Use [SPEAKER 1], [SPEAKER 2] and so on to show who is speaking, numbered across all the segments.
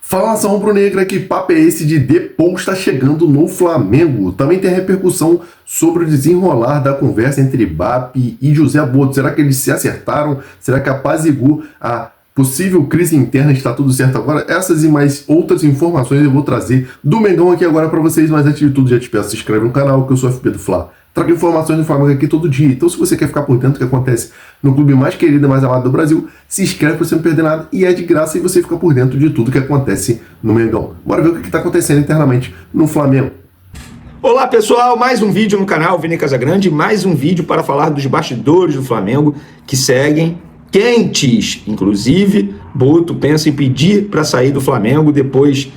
[SPEAKER 1] Fala, nação rubro-negra, que papo é esse de Depou está chegando no Flamengo? Também tem a repercussão sobre o desenrolar da conversa entre Bapi e José Boto. Será que eles se acertaram? Será que apaziguou a possível crise interna? Está tudo certo agora? Essas e mais outras informações eu vou trazer do Mengão aqui agora para vocês, mas antes de tudo já te peço, se inscreve no canal, que eu sou FB do Fla. Trago informações do Flamengo aqui todo dia. Então, se você quer ficar por dentro do que acontece no clube mais querido e mais amado do Brasil, se inscreve para você não perder nada. E é de graça e você fica por dentro de tudo que acontece no Mengão. Bora ver o que está acontecendo internamente no Flamengo.
[SPEAKER 2] Olá pessoal, mais um vídeo no canal Vini Casagrande, mais um vídeo para falar dos bastidores do Flamengo que seguem quentes. Inclusive, Boto pensa em pedir para sair do Flamengo depois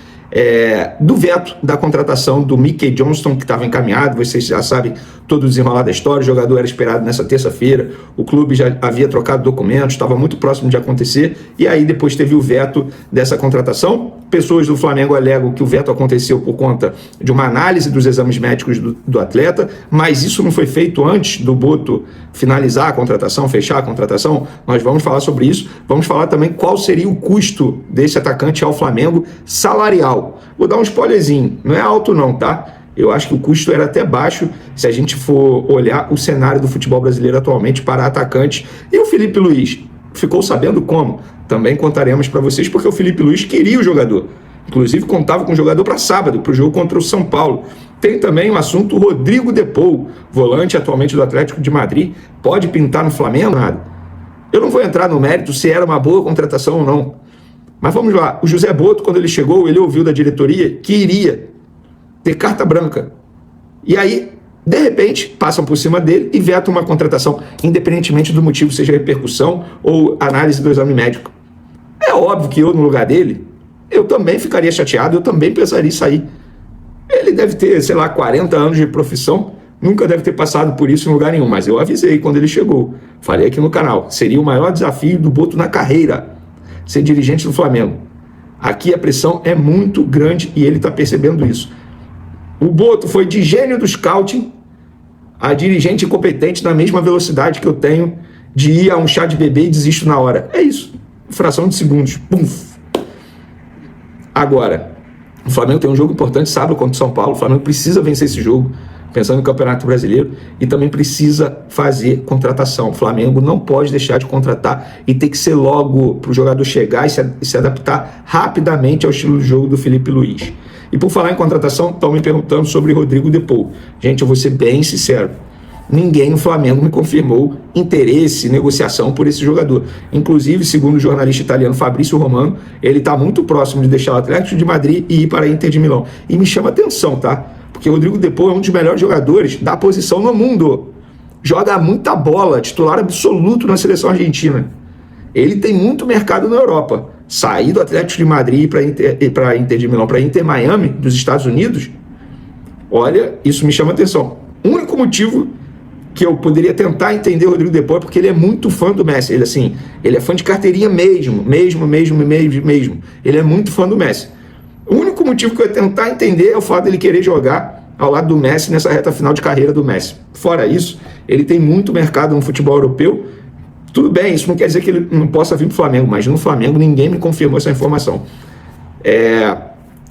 [SPEAKER 2] do veto da contratação do Mickey Johnston, que estava encaminhado. Vocês já sabem todo o desenrolar da história. O jogador era esperado nessa terça-feira, o clube já havia trocado documentos, estava muito próximo de acontecer, e aí depois teve o veto dessa contratação. Pessoas do Flamengo alegam que o veto aconteceu por conta de uma análise dos exames médicos do atleta, mas isso não foi feito antes do Boto finalizar a contratação, fechar a contratação. Nós vamos falar sobre isso. Vamos falar também qual seria o custo desse atacante ao Flamengo salarial. Vou dar um spoilerzinho, não é alto não, tá? Eu acho que o custo era até baixo se a gente for olhar o cenário do futebol brasileiro atualmente para atacantes. E o Felipe Luiz ficou sabendo como? Também contaremos para vocês, porque o Felipe Luiz queria o jogador. Inclusive contava com o jogador para sábado, para o jogo contra o São Paulo. Tem também o assunto Rodrigo Depou, volante atualmente do Atlético de Madrid. Pode pintar no Flamengo? Nada. Eu não vou entrar no mérito se era uma boa contratação ou não. Mas vamos lá. O José Boto, quando ele chegou, ele ouviu da diretoria que iria ter carta branca. E aí, de repente, passam por cima dele e vetam uma contratação, independentemente do motivo, seja repercussão ou análise do exame médico. É óbvio que eu, no lugar dele, eu também ficaria chateado, eu também pensaria em sair. Ele deve ter, sei lá, 40 anos de profissão, nunca deve ter passado por isso em lugar nenhum, mas eu avisei quando ele chegou. Falei aqui no canal, seria o maior desafio do Boto na carreira, ser dirigente do Flamengo. Aqui a pressão é muito grande e ele está percebendo isso. O Boto foi de gênio do scouting a dirigente incompetente na mesma velocidade que eu tenho de ir a um chá de bebê e desisto na hora. É isso. Fração de segundos. Pum. Agora, o Flamengo tem um jogo importante sábado contra o São Paulo. O Flamengo precisa vencer esse jogo, pensando no Campeonato Brasileiro, e também precisa fazer contratação. O Flamengo não pode deixar de contratar e tem que ser logo para o jogador chegar e se adaptar rapidamente ao estilo de jogo do Felipe Luiz. E por falar em contratação, estão me perguntando sobre Rodrigo Depou. Gente, eu vou ser bem sincero. Ninguém no Flamengo me confirmou interesse, negociação por esse jogador. Inclusive, segundo o jornalista italiano Fabrício Romano, ele está muito próximo de deixar o Atlético de Madrid e ir para a Inter de Milão. E me chama atenção, tá? Porque o Rodrigo Depou é um dos melhores jogadores da posição no mundo. Joga muita bola, titular absoluto na seleção argentina. Ele tem muito mercado na Europa. Sair do Atlético de Madrid para Inter de Milão, para Inter Miami, dos Estados Unidos, olha, isso me chama atenção. O único motivo que eu poderia tentar entender o Rodrigo Depou é porque ele é muito fã do Messi. Ele é fã de carteirinha mesmo. Ele é muito fã do Messi. O único motivo que eu ia tentar entender é o fato dele querer jogar ao lado do Messi nessa reta final de carreira do Messi. Fora isso, ele tem muito mercado no futebol europeu. Tudo bem, isso não quer dizer que ele não possa vir para o Flamengo, mas no Flamengo ninguém me confirmou essa informação.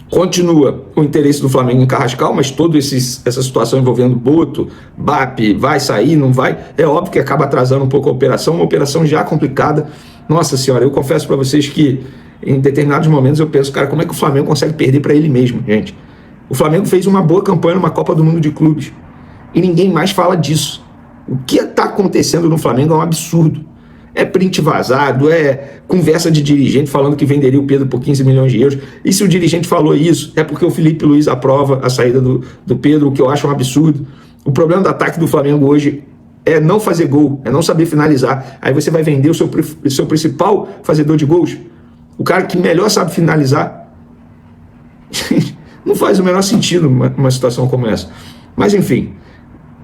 [SPEAKER 2] Continua o interesse do Flamengo em Carrascal, mas toda essa situação envolvendo Boto, Bapi, vai sair, não vai, é óbvio que acaba atrasando um pouco a operação, uma operação já complicada. Nossa senhora, eu confesso para vocês que em determinados momentos eu penso, cara, como é que o Flamengo consegue perder para ele mesmo, gente? O Flamengo fez uma boa campanha numa Copa do Mundo de Clubes e ninguém mais fala disso. O que está acontecendo no Flamengo é um absurdo. É print vazado, é conversa de dirigente falando que venderia o Pedro por 15 milhões de euros. E se o dirigente falou isso, é porque o Felipe Luiz aprova a saída do Pedro, o que eu acho um absurdo. O problema do ataque do Flamengo hoje é não fazer gol, é não saber finalizar. Aí você vai vender o seu principal fazedor de gols, o cara que melhor sabe finalizar. Não faz o menor sentido uma situação como essa. Mas enfim,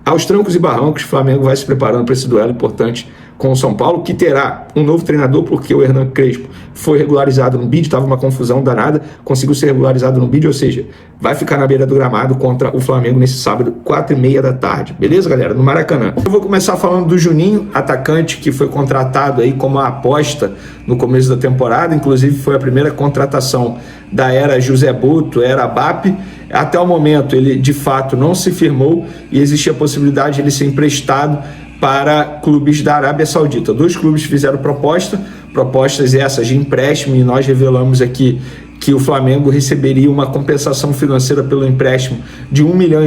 [SPEAKER 2] aos trancos e barrancos, o Flamengo vai se preparando para esse duelo importante com o São Paulo, que terá um novo treinador, porque o Hernan Crespo foi regularizado no bid, estava uma confusão danada, conseguiu ser regularizado no bid, ou seja, vai ficar na beira do gramado contra o Flamengo nesse sábado, 4h30 da tarde. Beleza, galera? No Maracanã. Eu vou começar falando do Juninho, atacante que foi contratado aí como uma aposta no começo da temporada, inclusive foi a primeira contratação da era José Boto, era BAP. Até o momento ele de fato não se firmou e existe a possibilidade de ele ser emprestado para clubes da Arábia Saudita. 2 clubes fizeram propostas essas de empréstimo, e nós revelamos aqui que o Flamengo receberia uma compensação financeira pelo empréstimo de R$1,5 milhão,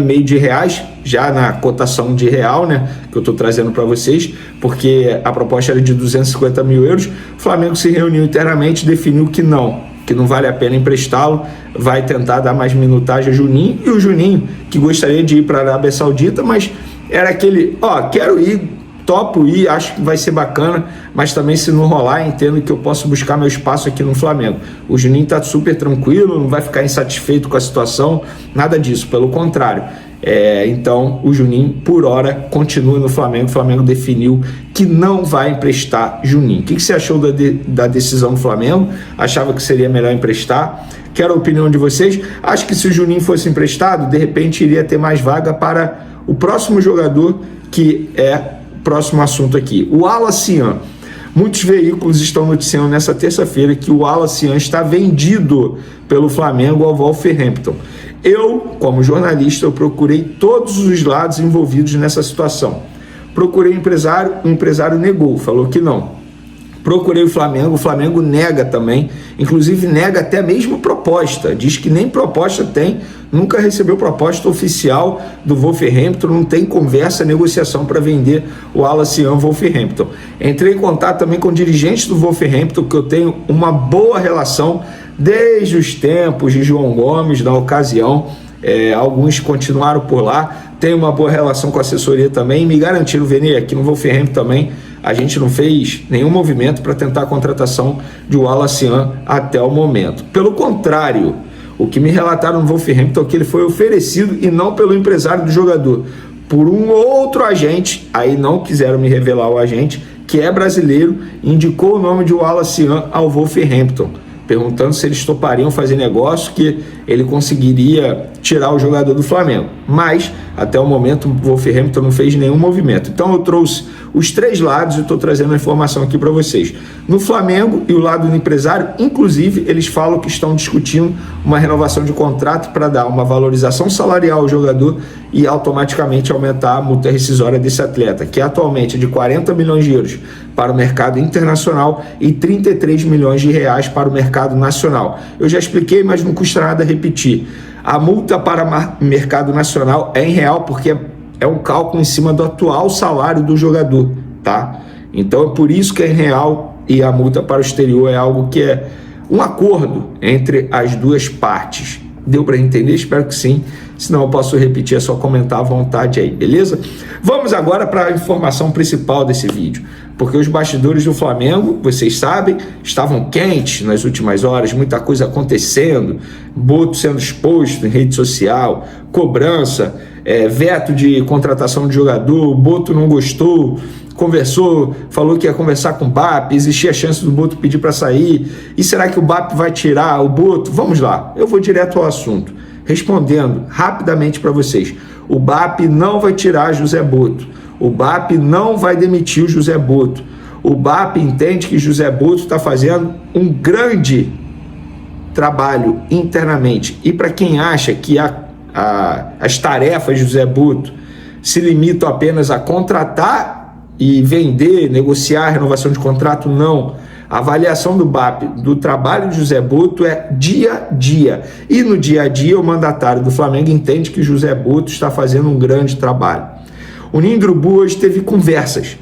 [SPEAKER 2] já na cotação de real, né, que eu estou trazendo para vocês, porque a proposta era de 250 mil euros. O Flamengo se reuniu internamente e definiu que não vale a pena emprestá-lo, vai tentar dar mais minutagem a Juninho, e o Juninho, que gostaria de ir para a Arábia Saudita, mas era aquele, quero ir, topo ir, acho que vai ser bacana, mas também se não rolar, entendo que eu posso buscar meu espaço aqui no Flamengo. O Juninho está super tranquilo, não vai ficar insatisfeito com a situação, nada disso, pelo contrário. Então o Juninho por hora continua no Flamengo. O Flamengo definiu que não vai emprestar Juninho. O que você achou da decisão do Flamengo? Achava que seria melhor emprestar? Quero a opinião de vocês. Acho que se o Juninho fosse emprestado, de repente iria ter mais vaga para o próximo jogador, que é o próximo assunto aqui, o Alacian. Muitos veículos estão noticiando nessa terça-feira que o Alacian está vendido pelo Flamengo ao Wolverhampton. Eu, como jornalista, eu procurei todos os lados envolvidos nessa situação. Procurei o empresário negou, falou que não. Procurei o Flamengo nega também, inclusive nega até mesmo proposta, diz que nem proposta tem, nunca recebeu proposta oficial do Wolverhampton, não tem conversa, negociação para vender o Alacian Wolverhampton. Entrei em contato também com dirigentes do Wolverhampton, que eu tenho uma boa relação desde os tempos de João Gomes, na ocasião, alguns continuaram por lá, tenho uma boa relação com a assessoria também, me garantiram venir aqui no Wolverhampton também. A gente não fez nenhum movimento para tentar a contratação de Alacian até o momento. Pelo contrário, o que me relataram no Wolverhampton é que ele foi oferecido, e não pelo empresário do jogador, por um outro agente, aí não quiseram me revelar o agente, que é brasileiro, indicou o nome de Alacian ao Wolverhampton, perguntando se eles topariam fazer negócio, que ele conseguiria tirar o jogador do Flamengo. Mas, até o momento, o Wolverhampton não fez nenhum movimento. Então eu trouxe os 3 lados e estou trazendo a informação aqui para vocês. No Flamengo e o lado do empresário, inclusive, eles falam que estão discutindo uma renovação de contrato para dar uma valorização salarial ao jogador e automaticamente aumentar a multa rescisória desse atleta, que atualmente é de 40 milhões de euros para o mercado internacional e 33 milhões de reais para o mercado nacional. Eu já expliquei, mas não custa nada repetir. A multa para o mercado nacional é em real, porque é um cálculo em cima do atual salário do jogador, tá? Então é por isso que é em real, e a multa para o exterior é algo que é um acordo entre as duas partes. Deu para entender? Espero que sim. Senão eu posso repetir, é só comentar à vontade aí, beleza? Vamos agora para a informação principal desse vídeo, porque os bastidores do Flamengo, vocês sabem, estavam quentes nas últimas horas, muita coisa acontecendo, Boto sendo exposto em rede social, cobrança, veto de contratação de jogador, Boto não gostou, conversou, falou que ia conversar com o BAP, existia a chance do Boto pedir para sair, e será que o BAP vai tirar o Boto? Vamos lá, eu vou direto ao assunto, respondendo rapidamente para vocês. O BAP não vai tirar José Boto, o BAP não vai demitir o José Boto, o BAP entende que José Boto está fazendo um grande trabalho internamente, e para quem acha que as tarefas de José Boto se limitam apenas a contratar e vender, negociar renovação de contrato, não. A avaliação do BAP do trabalho de José Boto é dia a dia. E no dia a dia o mandatário do Flamengo entende que José Boto está fazendo um grande trabalho. O Ninho do Urubu hoje teve conversas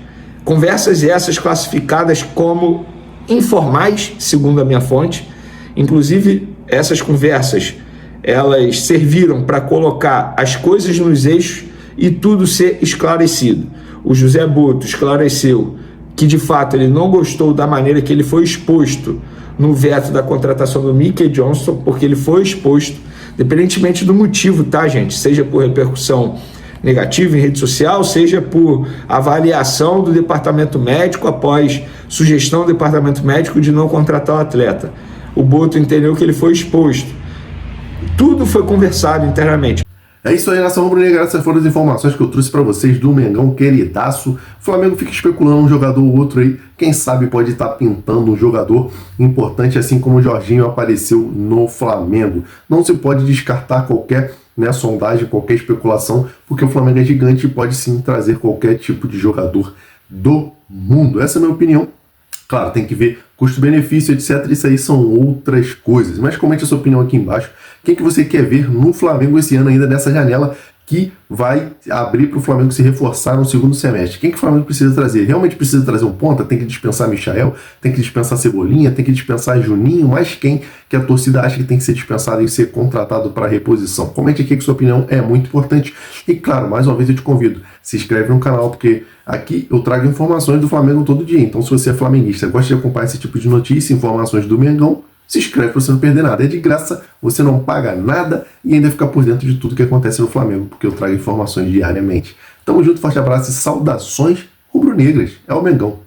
[SPEAKER 2] essas classificadas como informais, segundo a minha fonte. Inclusive, essas conversas, elas serviram para colocar as coisas nos eixos e tudo ser esclarecido. O José Boto esclareceu que, de fato, ele não gostou da maneira que ele foi exposto no veto da contratação do Mickey Johnson, porque ele foi exposto, independentemente do motivo, tá, gente? Seja por repercussão negativo em rede social, seja por avaliação do departamento médico após sugestão do departamento médico de não contratar o atleta. O Boto entendeu que ele foi exposto. Tudo foi conversado internamente.
[SPEAKER 1] É isso aí, nação rubro-negra. Essas foram as informações que eu trouxe para vocês do Mengão queridaço. O Flamengo fica especulando um jogador ou outro aí. Quem sabe pode estar pintando um jogador importante, assim como o Jorginho apareceu no Flamengo. Não se pode descartar qualquer sondagem, qualquer especulação, porque o Flamengo é gigante e pode sim trazer qualquer tipo de jogador do mundo. Essa é a minha opinião. Claro, tem que ver custo-benefício, etc. Isso aí são outras coisas. Mas comente a sua opinião aqui embaixo. Quem que você quer ver no Flamengo esse ano ainda nessa janela que vai abrir para o Flamengo se reforçar no segundo semestre? Quem que o Flamengo precisa trazer? Realmente precisa trazer um ponta? Tem que dispensar Michael? Tem que dispensar Cebolinha? Tem que dispensar Juninho? Mas quem que a torcida acha que tem que ser dispensado e ser contratado para reposição? Comente aqui que sua opinião é muito importante. E claro, mais uma vez eu te convido, se inscreve no canal, porque aqui eu trago informações do Flamengo todo dia. Então se você é flamenguista, gosta de acompanhar esse tipo de notícia, informações do Mengão, se inscreve para você não perder nada. É de graça, você não paga nada e ainda fica por dentro de tudo que acontece no Flamengo, porque eu trago informações diariamente. Tamo junto, forte abraço e saudações rubro-negras. É o Mengão.